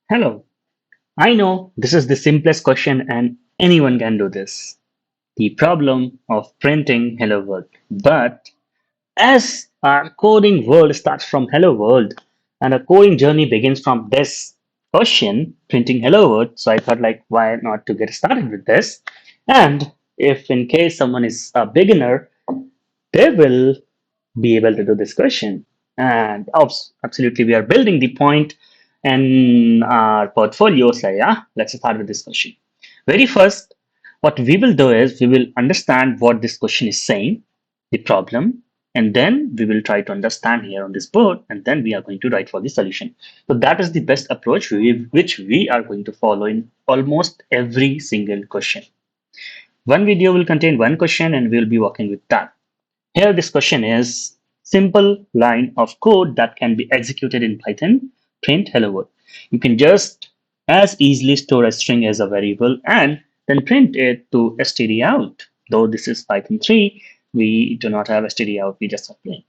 Hello. I know this is the simplest question and anyone can do this. The problem of printing hello world. But as our coding world starts from hello world and our coding journey begins from this question, printing hello world, so I thought like why not to get started with this? And if in case someone is a beginner, they will be able to do this question. And absolutely, we are building the point in our portfolio. So, yeah, let's start with this question. Very first, what we will do is we will understand what this question is saying, the problem, and then we will try to understand here on this board, and then we are going to write for the solution. So, that is the best approach which we are going to follow in almost every single question. One video will contain one question, and we'll be working with that. Here this question is simple line of code that can be executed in Python, print hello world. You can just as easily store a string as a variable and then print it to stdout. Though this is Python 3, we do not have stdout, we just have plain.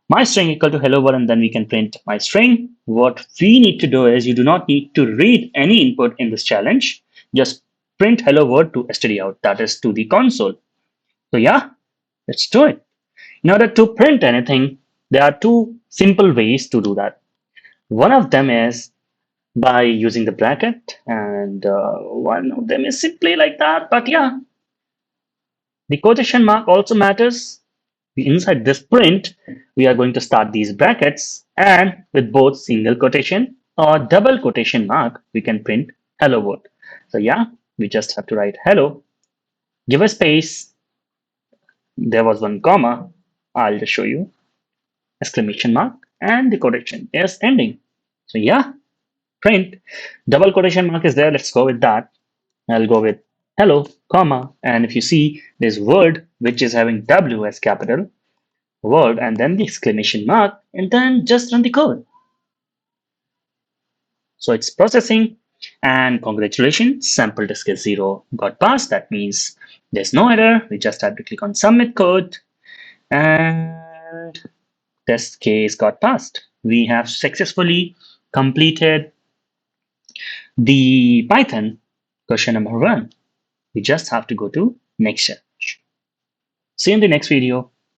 My string equal to hello world and then we can print my string. What we need to do is you do not need to read any input in this challenge. Just print hello world to stdout, that is to the console. So yeah, let's do it. In order to print anything, there are two simple ways to do that. One of them is by using the bracket, and one of them is simply like that. But yeah, the quotation mark also matters. Inside this print, we are going to start these brackets, and with both single quotation or double quotation mark, we can print hello world. So yeah, we just have to write hello, give a space. There was one comma. I'll just show you. Exclamation mark, and the quotation is ending. So yeah, print. Double quotation mark is there. Let's go with that. I'll go with hello, comma, and if you see this word which is having W as capital word and then the exclamation mark and then just run the code. So it's processing and congratulations, sample disk is 0 got passed. That means there's no error. We just have to click on submit code and test case got passed. We have successfully completed the Python question number 1. We just have to go to next challenge. See you in the next video.